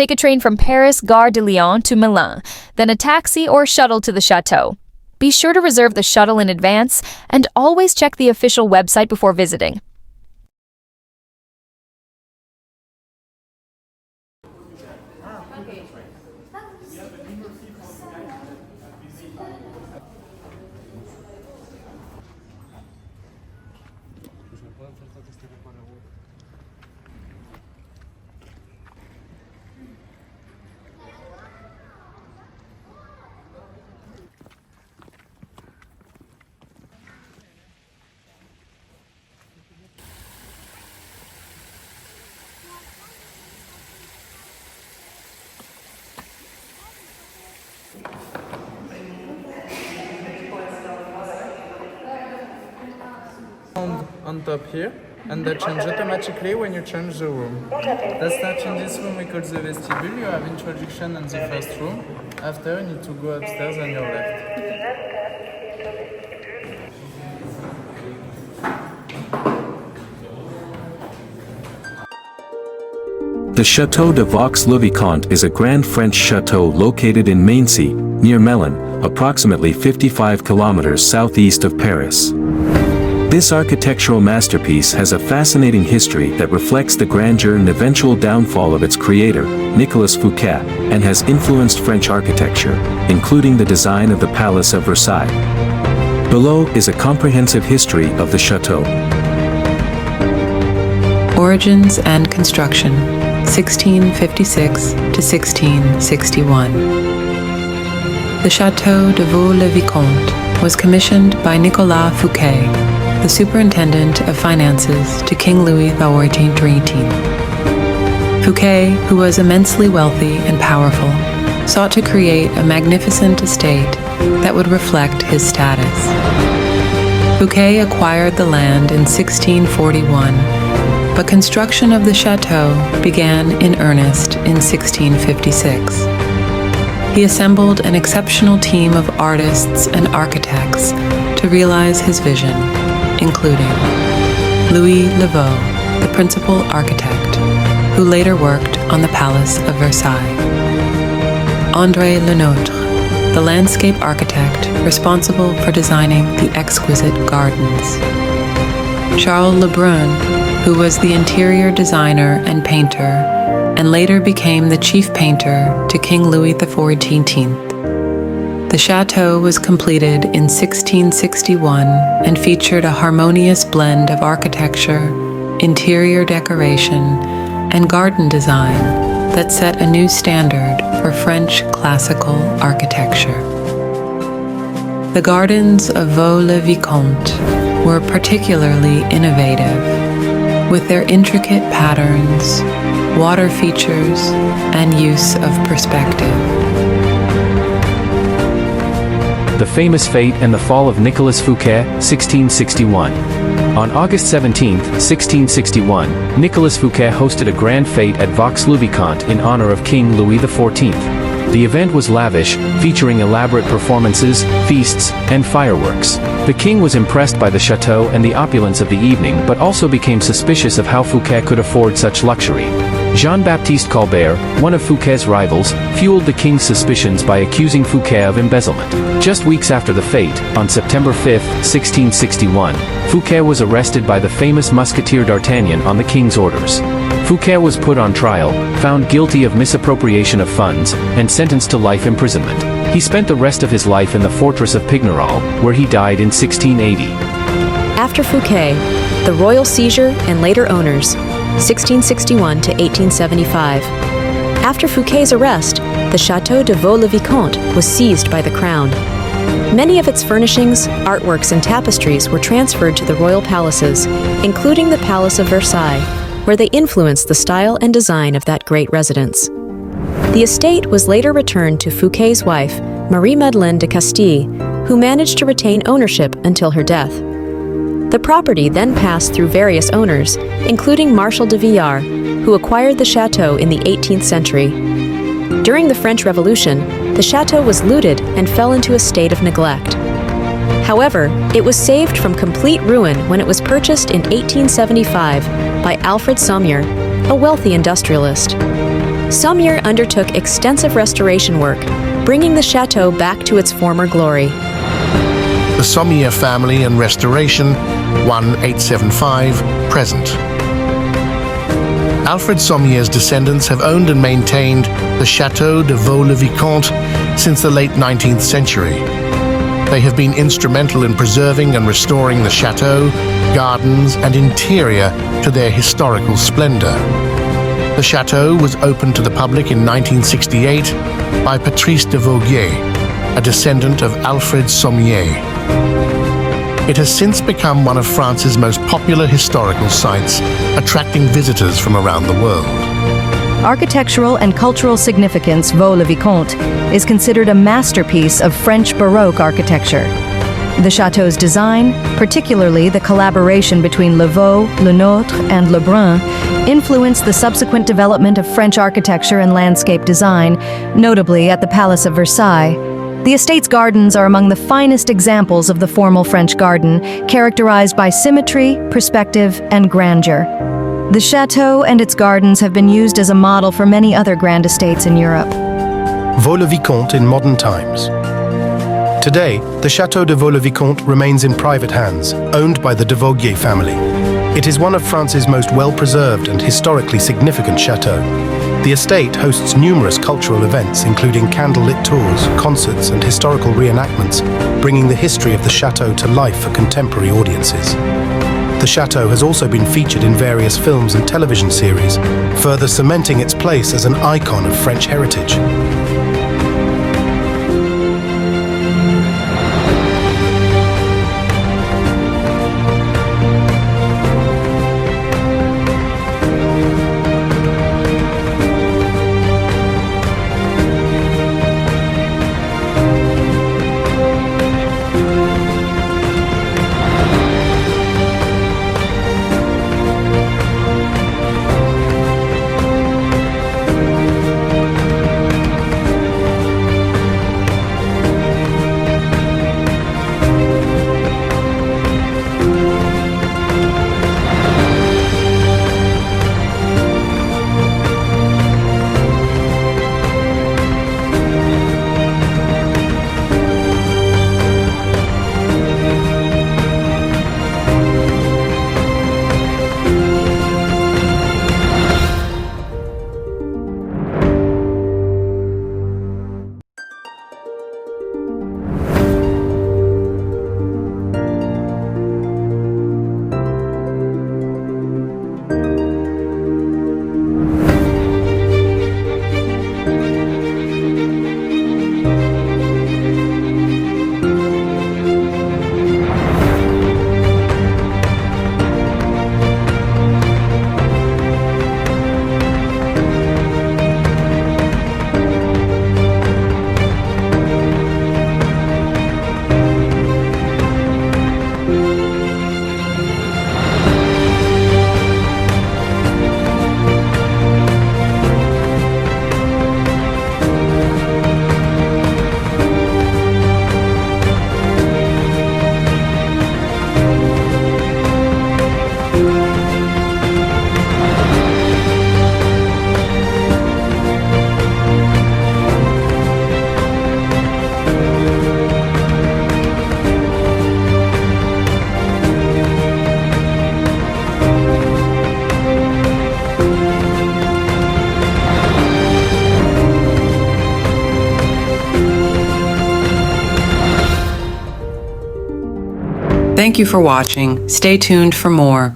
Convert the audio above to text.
Take a train from Paris Gare de Lyon to Milan, then a taxi or shuttle to the chateau. Be sure to reserve the shuttle in advance and always check the official website before visiting. On top here, and that changes automatically when you change the room. That's not in this room we call the vestibule. You have introduction in the first room. After you need to go upstairs on your left. The Château de Vaux-le-Vicomte is a grand French chateau located in Maincy, near Melun, approximately 55 kilometers southeast of Paris. This architectural masterpiece has a fascinating history that reflects the grandeur and eventual downfall of its creator, Nicolas Fouquet, and has influenced French architecture, including the design of the Palace of Versailles. Below is a comprehensive history of the chateau. Origins and construction, 1656 to 1661. The Château de Vaux-le-Vicomte was commissioned by Nicolas Fouquet, the Superintendent of Finances to King Louis XIV. Fouquet, who was immensely wealthy and powerful, sought to create a magnificent estate that would reflect his status. Fouquet acquired the land in 1641, but construction of the chateau began in earnest in 1656. He assembled an exceptional team of artists and architects to realize his vision, including Louis Le Vau, the principal architect, who later worked on the Palace of Versailles; André Le Nôtre, the landscape architect responsible for designing the exquisite gardens; Charles Le Brun, who was the interior designer and painter, and later became the chief painter to King Louis XIV. The chateau was completed in 1661 and featured a harmonious blend of architecture, interior decoration, and garden design that set a new standard for French classical architecture. The gardens of Vaux-le-Vicomte were particularly innovative, with their intricate patterns, water features, and use of perspective. The Famous Fate and the Fall of Nicolas Fouquet, 1661. On August 17, 1661, Nicolas Fouquet hosted a grand fete at Vaux-le-Vicomte in honor of King Louis XIV. The event was lavish, featuring elaborate performances, feasts, and fireworks. The king was impressed by the chateau and the opulence of the evening, but also became suspicious of how Fouquet could afford such luxury. Jean-Baptiste Colbert, one of Fouquet's rivals, fueled the king's suspicions by accusing Fouquet of embezzlement. Just weeks after the fete, on September 5, 1661, Fouquet was arrested by the famous musketeer d'Artagnan on the king's orders. Fouquet was put on trial, found guilty of misappropriation of funds, and sentenced to life imprisonment. He spent the rest of his life in the fortress of Pignerol, where he died in 1680. After Fouquet, the royal seizure and later owners, 1661 to 1875. After Fouquet's arrest, the Château de Vaux-le-Vicomte was seized by the crown. Many of its furnishings, artworks, and tapestries were transferred to the royal palaces, including the Palace of Versailles, where they influenced the style and design of that great residence. The estate was later returned to Fouquet's wife, Marie-Madeleine de Castille, who managed to retain ownership until her death. The property then passed through various owners, including Marshal de Villars, who acquired the chateau in the 18th century. During the French Revolution, the chateau was looted and fell into a state of neglect. However, it was saved from complete ruin when it was purchased in 1875 by Alfred Sommier, a wealthy industrialist. Sommier undertook extensive restoration work, bringing the chateau back to its former glory. The Sommier family and restoration, 1875, present. Alfred Sommier's descendants have owned and maintained the Château de Vaux-le-Vicomte since the late 19th century. They have been instrumental in preserving and restoring the chateau, gardens, and interior to their historical splendor. The chateau was opened to the public in 1968 by Patrice de Vaugier, a descendant of Alfred Sommier. It has since become one of France's most popular historical sites, attracting visitors from around the world. Architectural and cultural significance, Vaux-le-Vicomte is considered a masterpiece of French Baroque architecture. The chateau's design, particularly the collaboration between Le Vau, Le Nôtre, and Le Brun, influenced the subsequent development of French architecture and landscape design, notably at the Palace of Versailles. The estate's gardens are among the finest examples of the formal French garden, characterized by symmetry, perspective, and grandeur. The chateau and its gardens have been used as a model for many other grand estates in Europe. Vaux-le-Vicomte in modern times. Today, the Château de Vaux-le-Vicomte remains in private hands, owned by the de Vaugier family. It is one of France's most well-preserved and historically significant chateaux. The estate hosts numerous cultural events, including candlelit tours, concerts, and historical reenactments, bringing the history of the chateau to life for contemporary audiences. The chateau has also been featured in various films and television series, further cementing its place as an icon of French heritage. Thank you for watching. Stay tuned for more.